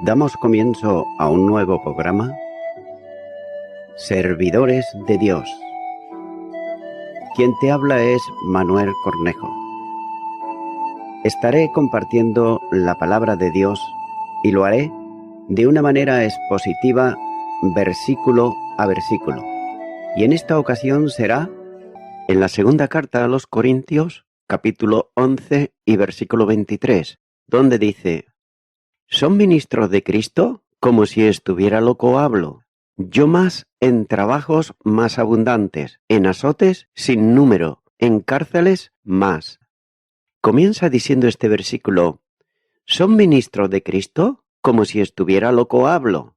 Damos comienzo a un nuevo programa, Servidores de Dios. Quien te habla es Manuel Cornejo. Estaré compartiendo la palabra de Dios y lo haré de una manera expositiva, versículo a versículo. Y en esta ocasión será en la segunda carta a los Corintios, capítulo 11 y versículo 23, donde dice: ¿Son ministros de Cristo? Como si estuviera loco hablo. Yo más en trabajos más abundantes, en azotes sin número, en cárceles más. Comienza diciendo este versículo: ¿son ministros de Cristo? Como si estuviera loco hablo.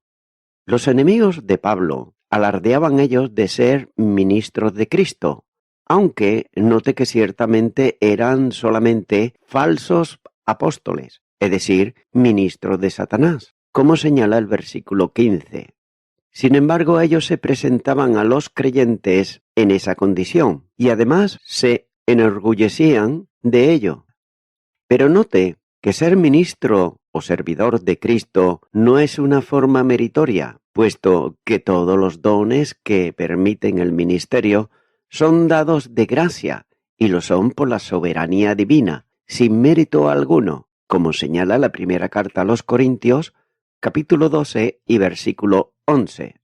Los enemigos de Pablo alardeaban ellos de ser ministros de Cristo, aunque note que ciertamente eran solamente falsos apóstoles, es decir, ministros de Satanás, como señala el versículo 15. Sin embargo, ellos se presentaban a los creyentes en esa condición y además se enorgullecían de ello. Pero note que ser ministro o servidor de Cristo no es una forma meritoria, puesto que todos los dones que permiten el ministerio son dados de gracia y lo son por la soberanía divina, sin mérito alguno, como señala la primera carta a los Corintios, capítulo 12 y versículo 11.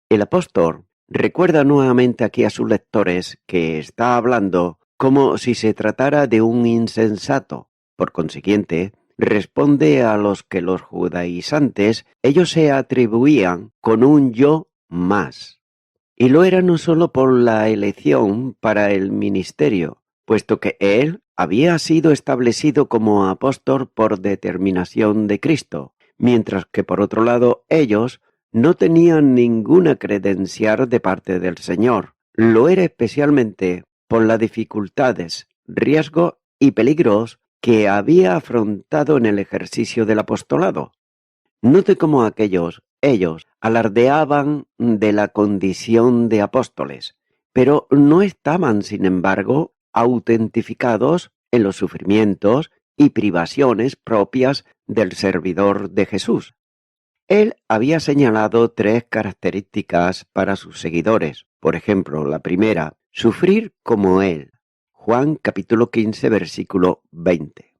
El apóstol recuerda nuevamente aquí a sus lectores que está hablando como si se tratara de un insensato. Por consiguiente, responde a los que los judaizantes ellos se atribuían con un yo más. Y lo era no solo por la elección para el ministerio, puesto que él había sido establecido como apóstol por determinación de Cristo, mientras que por otro lado ellos no tenían ninguna credencial de parte del Señor. Lo era especialmente por las dificultades, riesgos y peligros que había afrontado en el ejercicio del apostolado. Note cómo ellos alardeaban de la condición de apóstoles, pero no estaban, sin embargo, autentificados en los sufrimientos y privaciones propias del servidor de Jesús. Él había señalado 3 características para sus seguidores. Por ejemplo, la primera, sufrir como Él. Juan capítulo 15, versículo 20.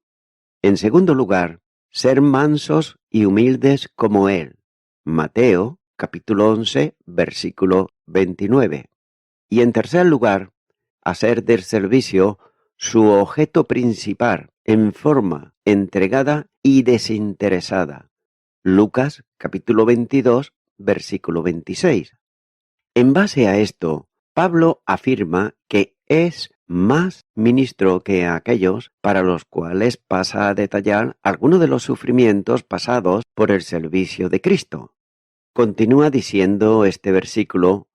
En segundo lugar, ser mansos y humildes como Él. Mateo capítulo 11, versículo 29. Y en tercer lugar, hacer del servicio su objeto principal en forma entregada y desinteresada. Lucas capítulo 22, versículo 26. En base a esto, Pablo afirma que es más ministro que aquellos para los cuales pasa a detallar algunos de los sufrimientos pasados por el servicio de Cristo. Continúa diciendo este versículo: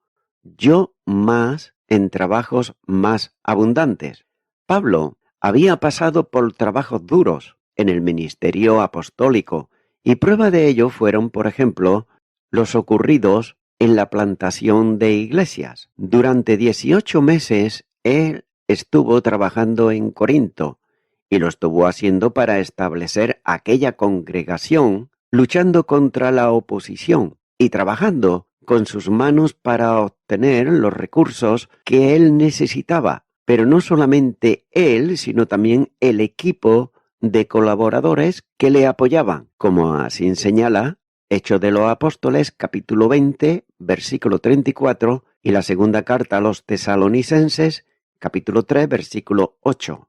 yo más en trabajos más abundantes. Pablo había pasado por trabajos duros en el ministerio apostólico, y prueba de ello fueron, por ejemplo, los ocurridos en la plantación de iglesias. Durante 18 meses él estuvo trabajando en Corinto y lo estuvo haciendo para establecer aquella congregación, luchando contra la oposición y trabajando con sus manos para obtener los recursos que él necesitaba. Pero no solamente él, sino también el equipo de colaboradores que le apoyaban, como así señala Hechos de los Apóstoles, capítulo 20, versículo 34, y la segunda carta a los Tesalonicenses, capítulo 3, versículo 8.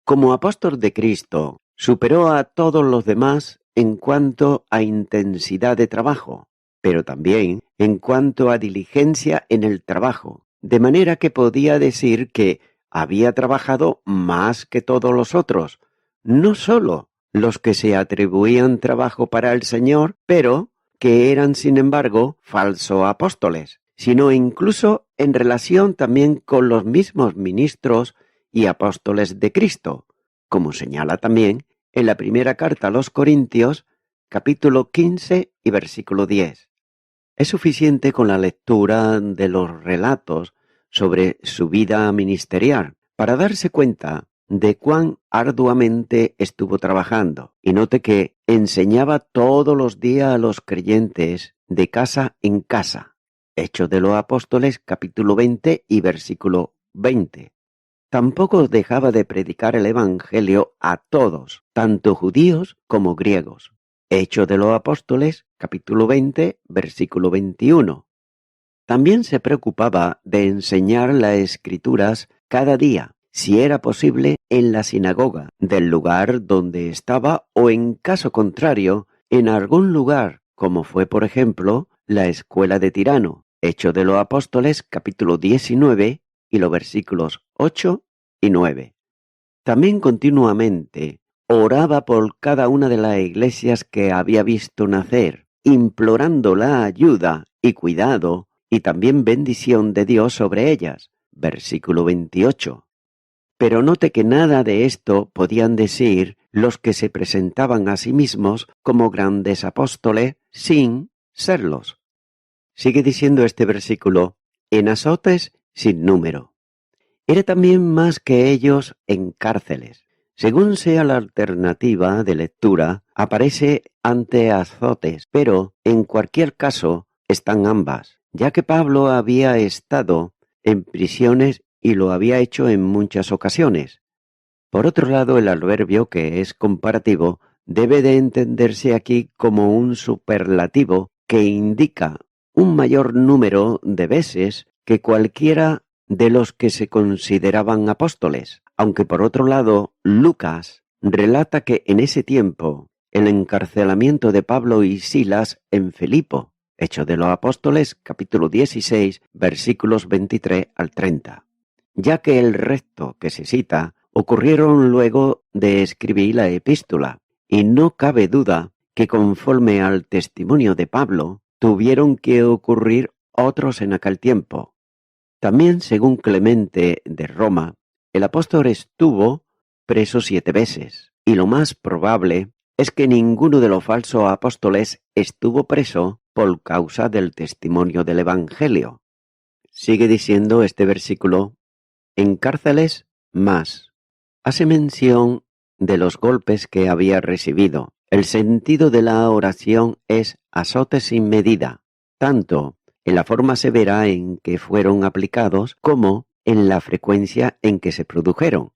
Como apóstol de Cristo, superó a todos los demás en cuanto a intensidad de trabajo, pero también en cuanto a diligencia en el trabajo, de manera que podía decir que había trabajado más que todos los otros, no solo los que se atribuían trabajo para el Señor, pero que eran sin embargo falsos apóstoles, sino incluso en relación también con los mismos ministros y apóstoles de Cristo, como señala también en la primera carta a los Corintios, capítulo 15 y versículo 10. Es suficiente con la lectura de los relatos sobre su vida ministerial para darse cuenta de cuán arduamente estuvo trabajando. Y note que enseñaba todos los días a los creyentes de casa en casa. Hechos de los Apóstoles, capítulo 20 y versículo 20. Tampoco dejaba de predicar el Evangelio a todos, tanto judíos como griegos. Hechos de los Apóstoles, capítulo 20, versículo 21. También se preocupaba de enseñar las Escrituras cada día, si era posible, en la sinagoga del lugar donde estaba o, en caso contrario, en algún lugar, como fue, por ejemplo, la escuela de Tirano. Hechos de los Apóstoles, capítulo 19, y los versículos 8 y 9. También continuamente oraba por cada una de las iglesias que había visto nacer, implorando la ayuda y cuidado y también bendición de Dios sobre ellas. Versículo 28. Pero note que nada de esto podían decir los que se presentaban a sí mismos como grandes apóstoles sin serlos. Sigue diciendo este versículo, en azotes sin número. Era también más que ellos en cárceles. Según sea la alternativa de lectura, aparece ante azotes, pero en cualquier caso están ambas, ya que Pablo había estado en prisiones y lo había hecho en muchas ocasiones. Por otro lado, el adverbio, que es comparativo, debe de entenderse aquí como un superlativo que indica un mayor número de veces que cualquiera de los que se consideraban apóstoles, aunque por otro lado Lucas relata que en ese tiempo el encarcelamiento de Pablo y Silas en Filipo, Hechos de los Apóstoles, capítulo 16, versículos 23 al 30, ya que el resto que se cita ocurrieron luego de escribir la epístola, y no cabe duda que conforme al testimonio de Pablo, tuvieron que ocurrir otros en aquel tiempo. También, según Clemente de Roma, el apóstol estuvo preso 7 veces, y lo más probable es que ninguno de los falsos apóstoles estuvo preso por causa del testimonio del Evangelio. Sigue diciendo este versículo, en cárceles más. Hace mención de los golpes que había recibido. El sentido de la oración es azotes sin medida, tanto en la forma severa en que fueron aplicados como en la frecuencia en que se produjeron.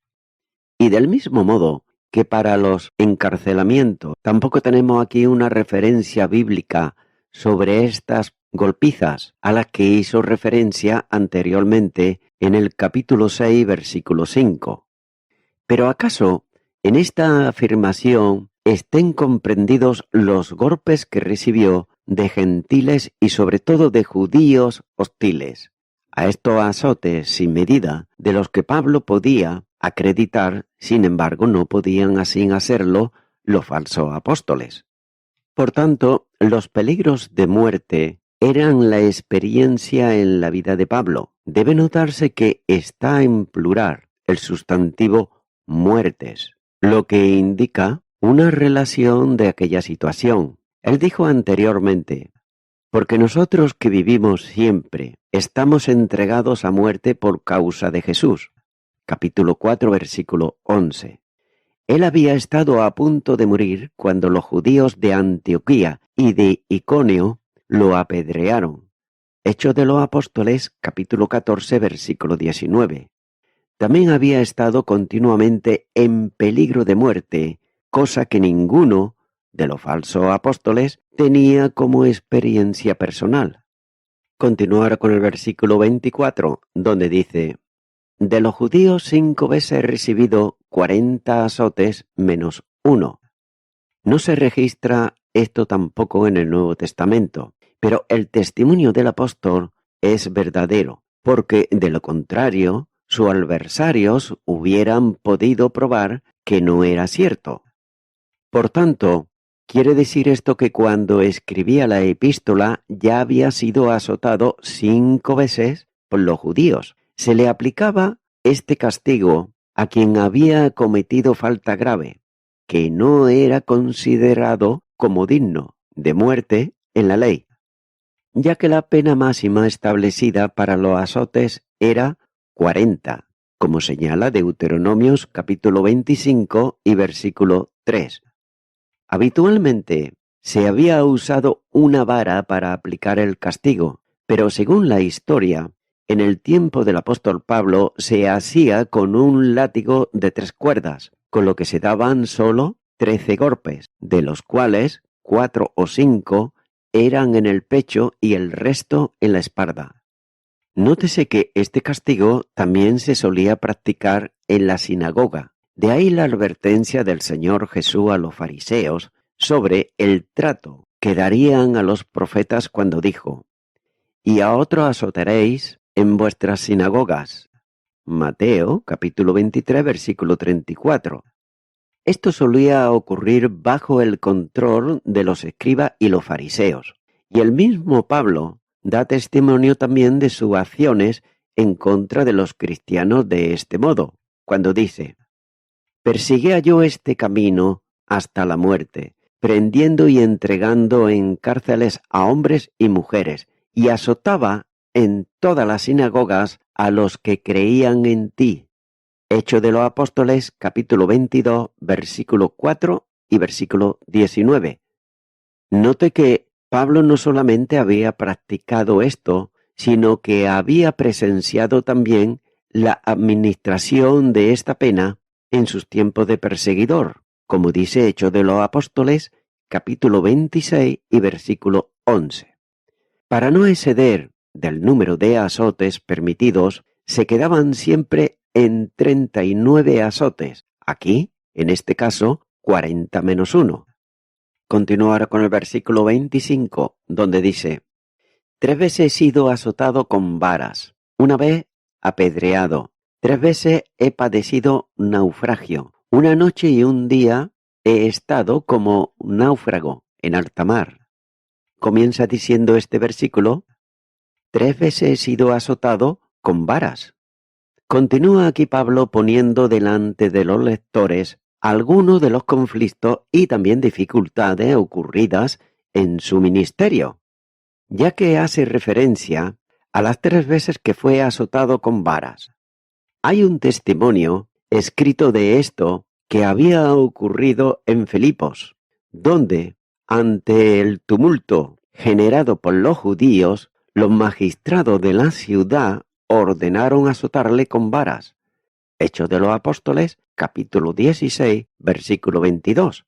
Y del mismo modo que para los encarcelamientos tampoco tenemos aquí una referencia bíblica sobre estas golpizas a las que hizo referencia anteriormente en el capítulo 6, versículo 5. Pero ¿acaso en esta afirmación estén comprendidos los golpes que recibió de gentiles y sobre todo de judíos hostiles? A estos azotes sin medida de los que Pablo podía acreditar, sin embargo no podían así hacerlo los falsos apóstoles. Por tanto, los peligros de muerte eran la experiencia en la vida de Pablo. Debe notarse que está en plural el sustantivo muertes, lo que indica una relación de aquella situación. Él dijo anteriormente, porque nosotros que vivimos siempre estamos entregados a muerte por causa de Jesús. Capítulo 4, versículo 11. Él había estado a punto de morir cuando los judíos de Antioquía y de Iconio lo apedrearon. Hechos de los Apóstoles, capítulo 14, versículo 19. También había estado continuamente en peligro de muerte, cosa que ninguno de los falsos apóstoles tenía como experiencia personal. Continuar con el versículo 24, donde dice, de los judíos 5 veces he recibido 40 azotes menos 1. No se registra esto tampoco en el Nuevo Testamento, pero el testimonio del apóstol es verdadero, porque de lo contrario, sus adversarios hubieran podido probar que no era cierto. Por tanto, quiere decir esto que cuando escribía la epístola ya había sido azotado 5 veces por los judíos. Se le aplicaba este castigo a quien había cometido falta grave, que no era considerado como digno de muerte en la ley, ya que la pena máxima establecida para los azotes era 40, como señala Deuteronomios capítulo 25 y versículo 3. Habitualmente se había usado una vara para aplicar el castigo, pero según la historia, en el tiempo del apóstol Pablo se hacía con un látigo de 3 cuerdas, con lo que se daban solo 13 golpes, de los cuales 4 o 5 eran en el pecho y el resto en la espalda. Nótese que este castigo también se solía practicar en la sinagoga. De ahí la advertencia del Señor Jesús a los fariseos sobre el trato que darían a los profetas cuando dijo: «Y a otro azotaréis en vuestras sinagogas». Mateo capítulo 23 versículo 34. Esto solía ocurrir bajo el control de los escribas y los fariseos, y el mismo Pablo da testimonio también de sus acciones en contra de los cristianos de este modo, cuando dice: «Persiguía yo este camino hasta la muerte, prendiendo y entregando en cárceles a hombres y mujeres, y azotaba en todas las sinagogas a los que creían en ti». Hechos de los Apóstoles, capítulo 22, versículo 4 y versículo 19. Note que Pablo no solamente había practicado esto, sino que había presenciado también la administración de esta pena en sus tiempos de perseguidor, como dice Hechos de los Apóstoles, capítulo 26 y versículo 11. Para no exceder del número de azotes permitidos, se quedaban siempre en 39 azotes. Aquí, en este caso, 40 menos 1. Continúo ahora con el versículo 25, donde dice: «3 veces he sido azotado con varas, una vez apedreado, 3 veces he padecido naufragio, una noche y un día he estado como náufrago en alta mar». Comienza diciendo este versículo: 3 veces he sido azotado con varas. Continúa aquí Pablo poniendo delante de los lectores algunos de los conflictos y también dificultades ocurridas en su ministerio, ya que hace referencia a las 3 veces que fue azotado con varas. Hay un testimonio escrito de esto que había ocurrido en Filipos, donde, ante el tumulto generado por los judíos, los magistrados de la ciudad ordenaron azotarle con varas. Hechos de los Apóstoles, capítulo 16, versículo 22.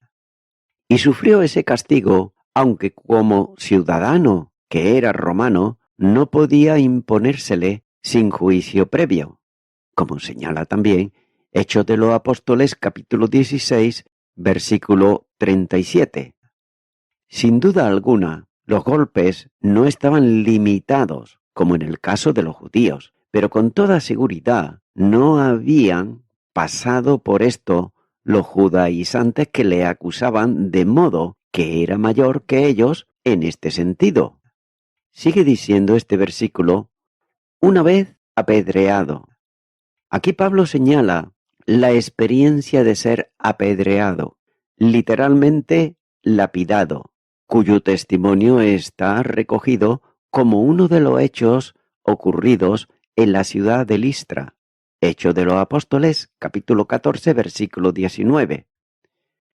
Y sufrió ese castigo, aunque como ciudadano que era romano, no podía imponérsele sin juicio previo, como señala también Hechos de los Apóstoles, capítulo 16, versículo 37. Sin duda alguna, los golpes no estaban limitados, como en el caso de los judíos, pero con toda seguridad no habían pasado por esto los judaizantes que le acusaban de modo que era mayor que ellos en este sentido. Sigue diciendo este versículo: «una vez apedreado». Aquí Pablo señala la experiencia de ser apedreado, literalmente lapidado, cuyo testimonio está recogido como uno de los hechos ocurridos en la ciudad de Listra. Hechos de los Apóstoles, capítulo 14, versículo 19.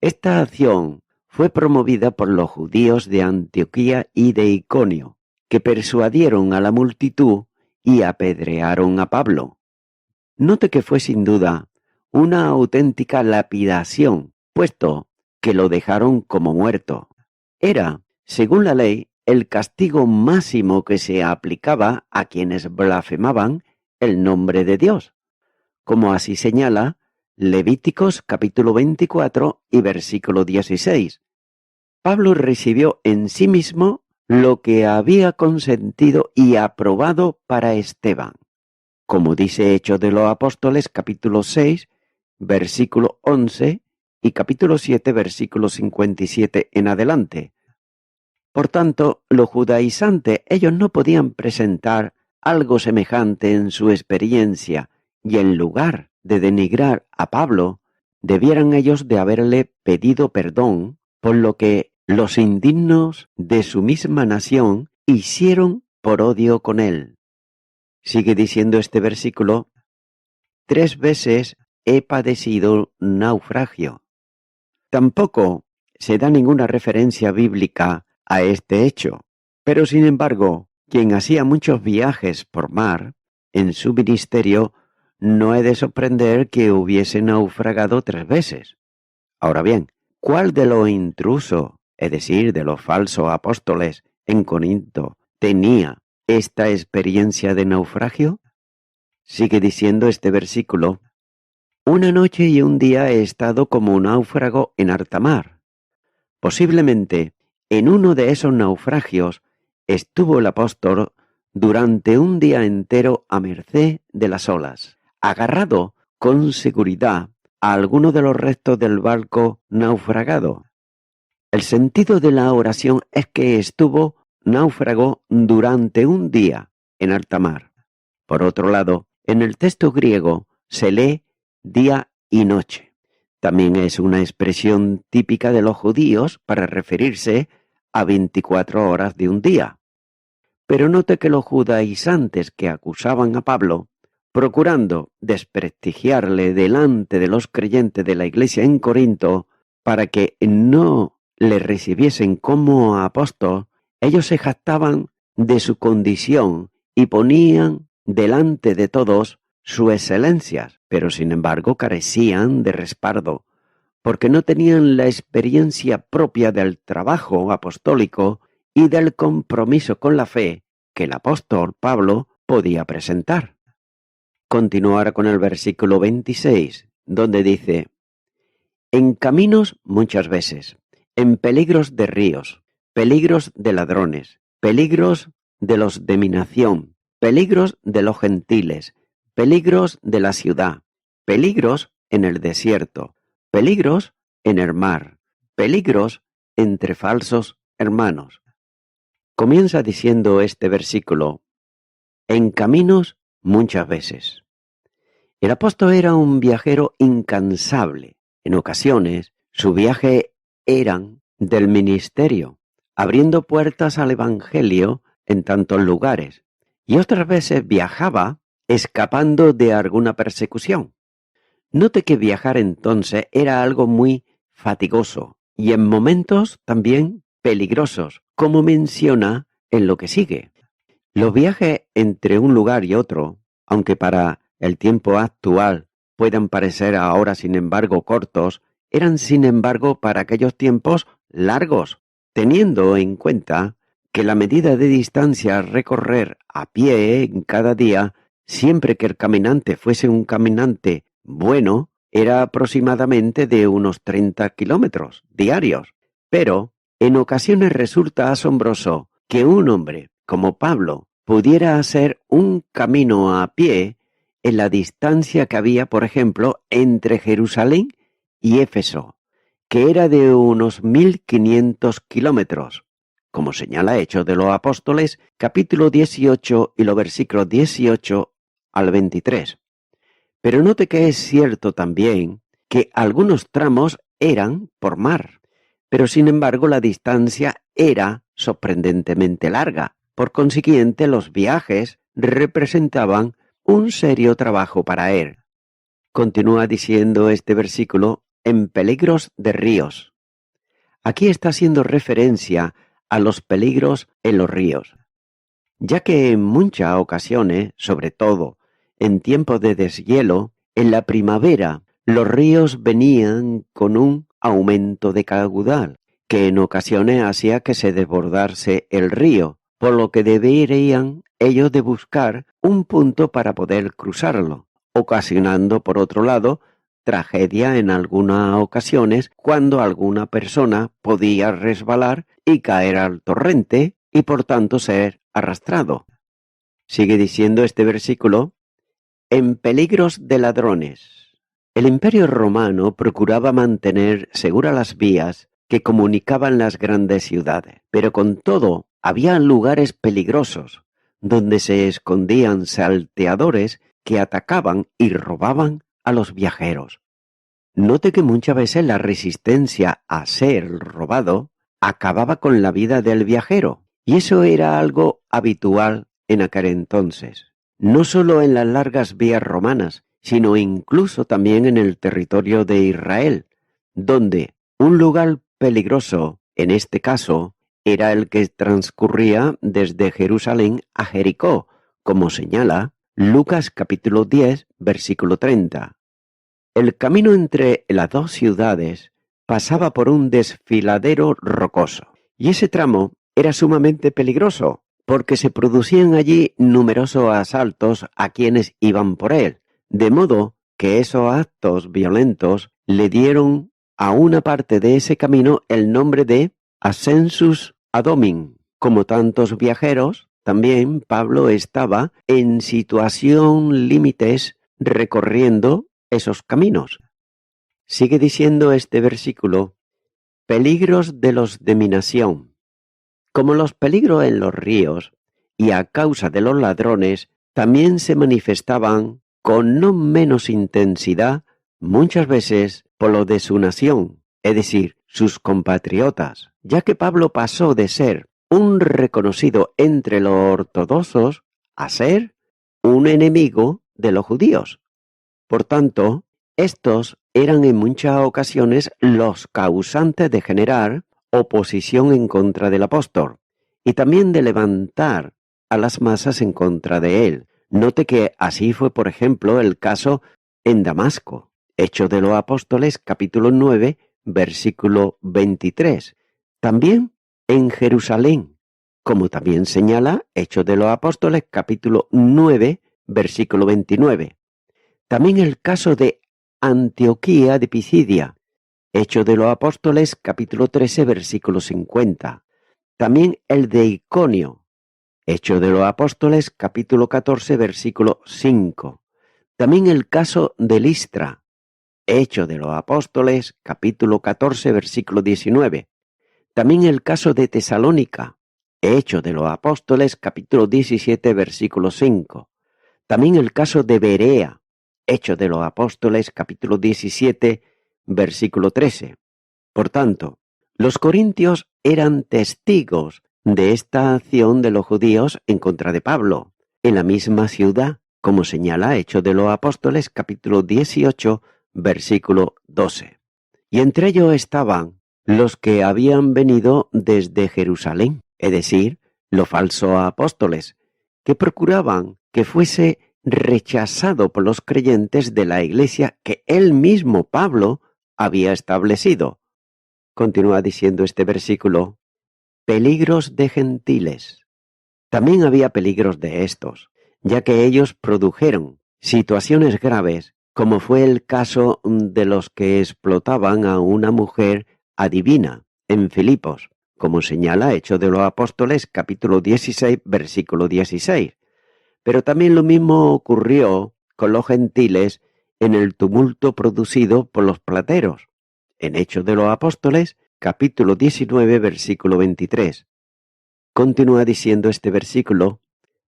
Esta acción fue promovida por los judíos de Antioquía y de Iconio, que persuadieron a la multitud y apedrearon a Pablo. Note que fue sin duda una auténtica lapidación, puesto que lo dejaron como muerto. Era, según la ley, el castigo máximo que se aplicaba a quienes blasfemaban el nombre de Dios, como así señala Levíticos capítulo 24 y versículo 16. Pablo recibió en sí mismo lo que había consentido y aprobado para Esteban, como dice Hechos de los Apóstoles capítulo 6, versículo 11 y capítulo 7, versículo 57 en adelante. Por tanto, los judaizantes, ellos no podían presentar algo semejante en su experiencia, y en lugar de denigrar a Pablo, debieran ellos de haberle pedido perdón por lo que los indignos de su misma nación hicieron por odio con él. Sigue diciendo este versículo: 3 veces he padecido naufragio. Tampoco se da ninguna referencia bíblica a este hecho, pero sin embargo, quien hacía muchos viajes por mar, en su ministerio, no he de sorprender que hubiese naufragado 3 veces. Ahora bien, ¿cuál de los intrusos, es decir, de los falsos apóstoles en Corinto, tenía esta experiencia de naufragio? Sigue diciendo este versículo: una noche y un día he estado como un náufrago en alta mar. Posiblemente, en uno de esos naufragios estuvo el apóstol durante un día entero a merced de las olas, agarrado con seguridad a alguno de los restos del barco naufragado. El sentido de la oración es que estuvo náufrago durante un día en alta mar. Por otro lado, en el texto griego se lee día y noche. También es una expresión típica de los judíos para referirse a 24 horas de un día. Pero note que los judaizantes que acusaban a Pablo, procurando desprestigiarle delante de los creyentes de la iglesia en Corinto para que no le recibiesen como apóstol, ellos se jactaban de su condición y ponían delante de todos sus excelencias, pero sin embargo carecían de respaldo, porque no tenían la experiencia propia del trabajo apostólico y del compromiso con la fe que el apóstol Pablo podía presentar. Continuar con el versículo 26, donde dice: en caminos muchas veces, en peligros de ríos, peligros de ladrones, peligros de los de mi nación, peligros de los gentiles, peligros de la ciudad, peligros en el desierto, peligros en el mar, peligros entre falsos hermanos. Comienza diciendo este versículo: en caminos muchas veces. El apóstol era un viajero incansable. En ocasiones, su viaje eran del ministerio, abriendo puertas al evangelio en tantos lugares, y otras veces viajaba escapando de alguna persecución. Note que viajar entonces era algo muy fatigoso y en momentos también peligrosos, como menciona en lo que sigue. Los viajes entre un lugar y otro, aunque para el tiempo actual puedan parecer ahora sin embargo cortos, eran sin embargo para aquellos tiempos largos, teniendo en cuenta que la medida de distancia a recorrer a pie en cada día, siempre que el caminante fuese un caminante bueno, era aproximadamente de unos 30 kilómetros diarios. Pero en ocasiones resulta asombroso que un hombre como Pablo pudiera hacer un camino a pie en la distancia que había, por ejemplo, entre Jerusalén y Éfeso, que era de unos 1500 kilómetros, como señala Hechos de los Apóstoles, capítulo 18 y los versículos 18 al 23. Pero note que es cierto también que algunos tramos eran por mar, pero sin embargo la distancia era sorprendentemente larga. Por consiguiente, los viajes representaban un serio trabajo para él. Continúa diciendo este versículo: en peligros de ríos. Aquí está haciendo referencia a los peligros en los ríos, ya que en muchas ocasiones, sobre todo en tiempos de deshielo, en la primavera, los ríos venían con un aumento de caudal, que en ocasiones hacía que se desbordase el río, por lo que deberían ellos de buscar un punto para poder cruzarlo, ocasionando por otro lado tragedia en algunas ocasiones cuando alguna persona podía resbalar y caer al torrente y por tanto ser arrastrado. Sigue diciendo este versículo: en peligros de ladrones. El Imperio Romano procuraba mantener seguras las vías que comunicaban las grandes ciudades, pero con todo había lugares peligrosos donde se escondían salteadores que atacaban y robaban a los viajeros. Note que muchas veces la resistencia a ser robado acababa con la vida del viajero, y eso era algo habitual en aquel entonces. No solo en las largas vías romanas, sino incluso también en el territorio de Israel, donde un lugar peligroso, en este caso, era el que transcurría desde Jerusalén a Jericó, como señala Lucas capítulo 10, versículo 30. El camino entre las dos ciudades pasaba por un desfiladero rocoso, y ese tramo era sumamente peligroso, porque se producían allí numerosos asaltos a quienes iban por él, de modo que esos actos violentos le dieron a una parte de ese camino el nombre de Ascensus Adomim. Como tantos viajeros, también Pablo estaba en situación límites recorriendo esos caminos. Sigue diciendo este versículo: peligros de los de mi nación. Como los peligros en los ríos, y a causa de los ladrones, también se manifestaban con no menos intensidad muchas veces por lo de su nación, es decir, sus compatriotas, ya que Pablo pasó de ser un reconocido entre los ortodoxos a ser un enemigo de los judíos. Por tanto, estos eran en muchas ocasiones los causantes de generar oposición en contra del apóstol y también de levantar a las masas en contra de él. Note que así fue, por ejemplo, el caso en Damasco, Hechos de los Apóstoles, capítulo 9, versículo 23. También en Jerusalén, como también señala Hechos de los Apóstoles, capítulo 9, versículo 29. También el caso de Antioquía de Pisidia, Hechos de los Apóstoles, capítulo 13, versículo 50. También el de Iconio, Hechos de los Apóstoles, capítulo 14, versículo 5. También el caso de Listra, Hechos de los Apóstoles, capítulo 14, versículo 19. También el caso de Tesalónica, Hechos de los Apóstoles, capítulo 17, versículo 5. También el caso de Berea, Hechos de los Apóstoles, capítulo 17, versículo 13. Por tanto, los corintios eran testigos de esta acción de los judíos en contra de Pablo, en la misma ciudad, como señala Hechos de los Apóstoles, capítulo 18, versículo 12. Y entre ellos estaban los que habían venido desde Jerusalén, es decir, los falsos apóstoles, que procuraban que fuese rechazado por los creyentes de la iglesia que él mismo, Pablo, había establecido. Continúa diciendo este versículo: peligros de gentiles. También había peligros de estos, ya que ellos produjeron situaciones graves, como fue el caso de los que explotaban a una mujer adivina en Filipos, como señala Hechos de los Apóstoles, capítulo 16, versículo 16. Pero también lo mismo ocurrió con los gentiles en el tumulto producido por los plateros, en Hechos de los Apóstoles, capítulo 19, versículo 23. Continúa diciendo este versículo: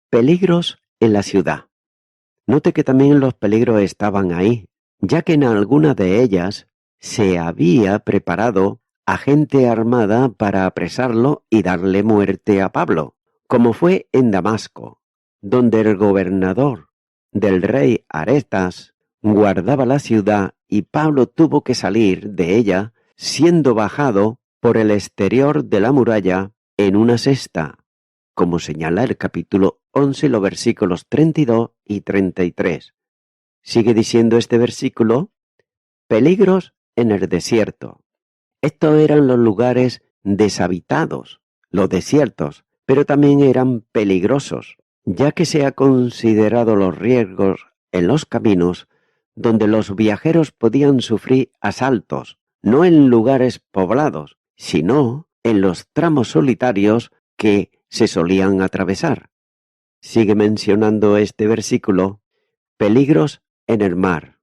peligros en la ciudad. Note que también los peligros estaban ahí, ya que en algunas de ellas se había preparado a gente armada para apresarlo y darle muerte a Pablo, como fue en Damasco, donde el gobernador del rey Aretas guardaba la ciudad y Pablo tuvo que salir de ella siendo bajado por el exterior de la muralla en una cesta, como señala el capítulo 11, los versículos 32 y 33. Sigue diciendo este versículo: peligros en el desierto. Estos eran los lugares deshabitados, los desiertos, pero también eran peligrosos, ya que se ha considerado los riesgos en los caminos donde los viajeros podían sufrir asaltos, no en lugares poblados, sino en los tramos solitarios que se solían atravesar. Sigue mencionando este versículo: peligros en el mar.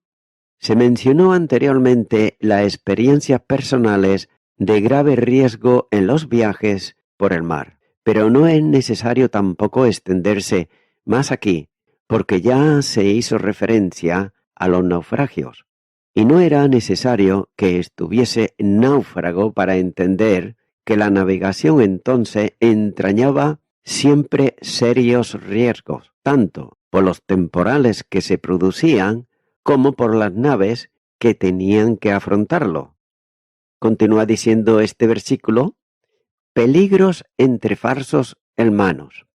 Se mencionó anteriormente las experiencias personales de grave riesgo en los viajes por el mar, pero no es necesario tampoco extenderse más aquí, porque ya se hizo referencia a los naufragios, y no era necesario que estuviese náufrago para entender que la navegación entonces entrañaba siempre serios riesgos, tanto por los temporales que se producían como por las naves que tenían que afrontarlo. Continúa diciendo este versículo: peligros entre falsos hermanos.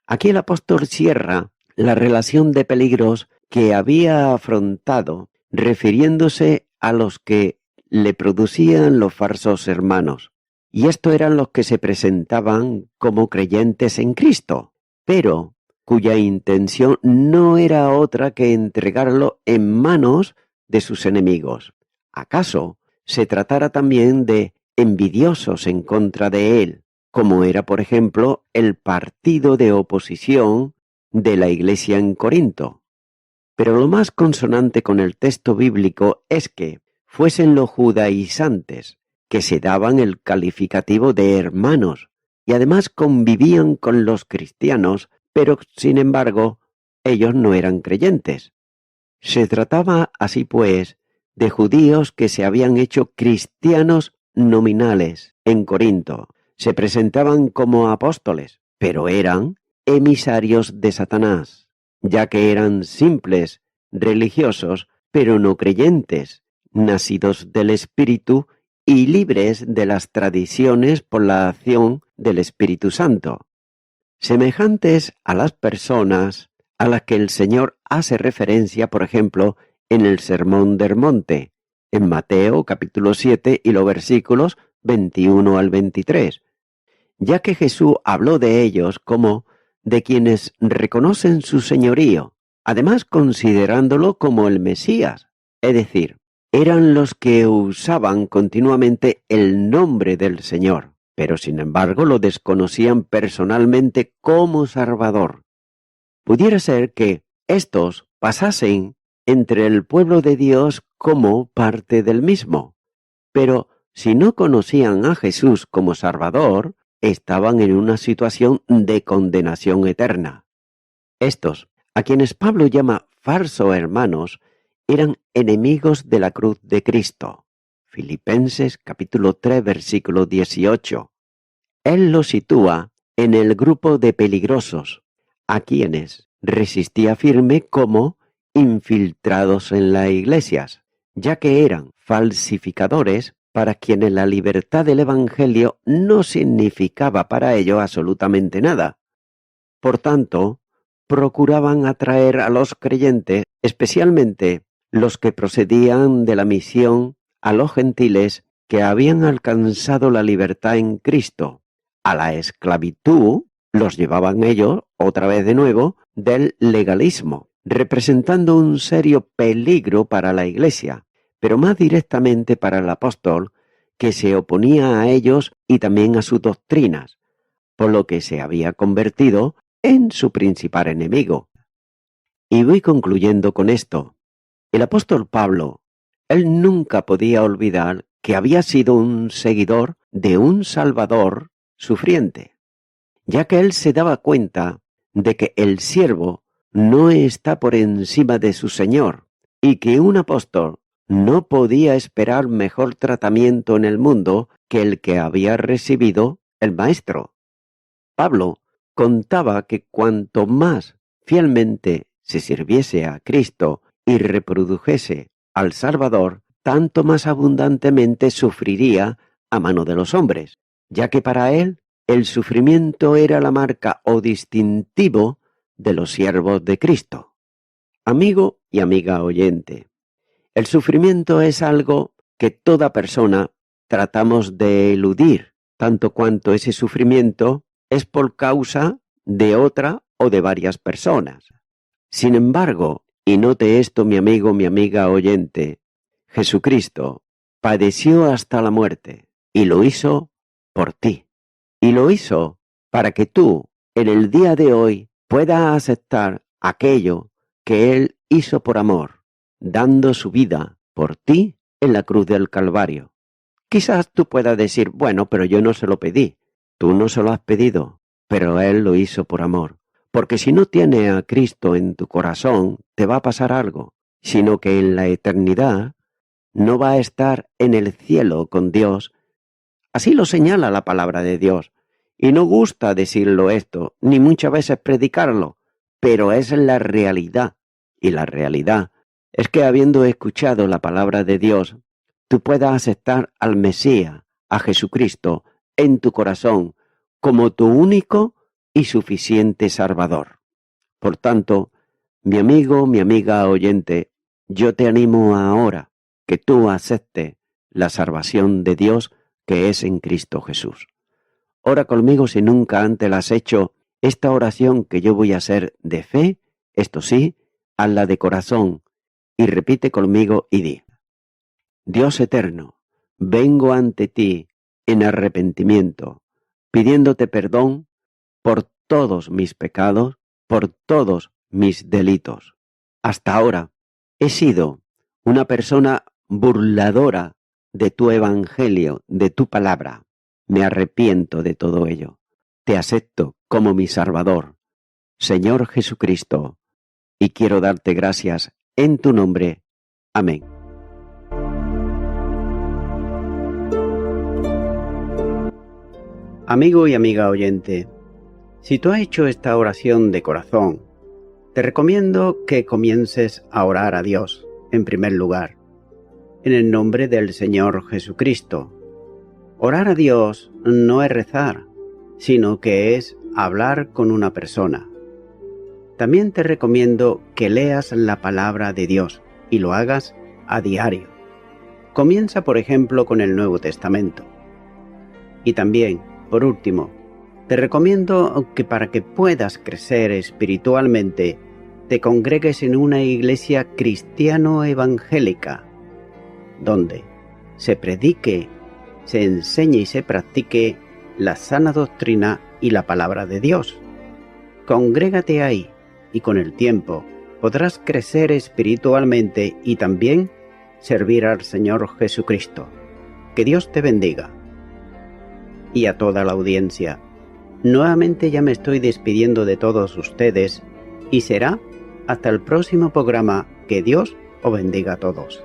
Aquí el apóstol cierra la relación de peligros que había afrontado, refiriéndose a los que le producían los falsos hermanos. Y estos eran los que se presentaban como creyentes en Cristo, pero cuya intención no era otra que entregarlo en manos de sus enemigos. ¿Acaso se tratara también de envidiosos en contra de él, como era, por ejemplo, el partido de oposición de la iglesia en Corinto? Pero lo más consonante con el texto bíblico es que fuesen los judaizantes, que se daban el calificativo de hermanos, y además convivían con los cristianos, pero sin embargo ellos no eran creyentes. Se trataba así pues de judíos que se habían hecho cristianos nominales en Corinto. Se presentaban como apóstoles, pero eran emisarios de Satanás, ya que eran simples religiosos, pero no creyentes, nacidos del Espíritu y libres de las tradiciones por la acción del Espíritu Santo, semejantes a las personas a las que el Señor hace referencia, por ejemplo, en el Sermón del Monte, en Mateo capítulo 7 y los versículos 21 al 23, ya que Jesús habló de ellos como de quienes reconocen su señorío, además considerándolo como el Mesías, es decir, eran los que usaban continuamente el nombre del Señor, pero sin embargo lo desconocían personalmente como Salvador. Pudiera ser que estos pasasen entre el pueblo de Dios como parte del mismo, pero si no conocían a Jesús como Salvador, estaban en una situación de condenación eterna. Estos, a quienes Pablo llama falsos hermanos, eran enemigos de la cruz de Cristo. Filipenses capítulo 3 versículo 18. Él los sitúa en el grupo de peligrosos, a quienes resistía firme como infiltrados en las iglesias, ya que eran falsificadores para quienes la libertad del Evangelio no significaba para ellos absolutamente nada. Por tanto, procuraban atraer a los creyentes, especialmente los que procedían de la misión a los gentiles que habían alcanzado la libertad en Cristo. A la esclavitud los llevaban ellos, otra vez de nuevo, del legalismo, representando un serio peligro para la Iglesia, pero más directamente para el apóstol, que se oponía a ellos y también a sus doctrinas, por lo que se había convertido en su principal enemigo. Y voy concluyendo con esto. El apóstol Pablo, él nunca podía olvidar que había sido un seguidor de un Salvador sufriente, ya que él se daba cuenta de que el siervo no está por encima de su Señor y que un apóstol no podía esperar mejor tratamiento en el mundo que el que había recibido el Maestro. Pablo contaba que cuanto más fielmente se sirviese a Cristo y reprodujese al Salvador, tanto más abundantemente sufriría a mano de los hombres, ya que para él el sufrimiento era la marca o distintivo de los siervos de Cristo. Amigo y amiga oyente, el sufrimiento es algo que toda persona tratamos de eludir, tanto cuanto ese sufrimiento es por causa de otra o de varias personas. Sin embargo, y note esto mi amigo, mi amiga oyente, Jesucristo padeció hasta la muerte y lo hizo por ti. Y lo hizo para que tú, en el día de hoy, puedas aceptar aquello que Él hizo por amor, dando su vida por ti en la cruz del Calvario. Quizás tú puedas decir, bueno, pero yo no se lo pedí. Tú no se lo has pedido, pero Él lo hizo por amor. Porque si no tienes a Cristo en tu corazón, te va a pasar algo, sino que en la eternidad no va a estar en el cielo con Dios. Así lo señala la palabra de Dios. Y no gusta decirlo esto, ni muchas veces predicarlo, pero es la realidad. Y la realidad es que habiendo escuchado la palabra de Dios, tú puedas aceptar al Mesías, a Jesucristo, en tu corazón como tu único y suficiente Salvador. Por tanto, mi amigo, mi amiga oyente, yo te animo ahora que tú aceptes la salvación de Dios que es en Cristo Jesús. Ora conmigo si nunca antes la has hecho esta oración que yo voy a hacer de fe, esto sí, hazla de corazón, y repite conmigo y di: Dios eterno, vengo ante ti en arrepentimiento, pidiéndote perdón por todos mis pecados, por todos mis delitos. Hasta ahora he sido una persona burladora de tu evangelio, de tu palabra. Me arrepiento de todo ello. Te acepto como mi Salvador, Señor Jesucristo, y quiero darte gracias en tu nombre. Amén. Amigo y amiga oyente, si tú has hecho esta oración de corazón, te recomiendo que comiences a orar a Dios, en primer lugar, en el nombre del Señor Jesucristo. Orar a Dios no es rezar, sino que es hablar con una persona. También te recomiendo que leas la palabra de Dios y lo hagas a diario. Comienza, por ejemplo, con el Nuevo Testamento. Y también, por último, te recomiendo que para que puedas crecer espiritualmente, te congregues en una iglesia cristiano-evangélica, donde se predique, se enseñe y se practique la sana doctrina y la palabra de Dios. Congrégate ahí y con el tiempo podrás crecer espiritualmente y también servir al Señor Jesucristo. Que Dios te bendiga. Y a toda la audiencia, nuevamente ya me estoy despidiendo de todos ustedes y será hasta el próximo programa. Que Dios os bendiga a todos.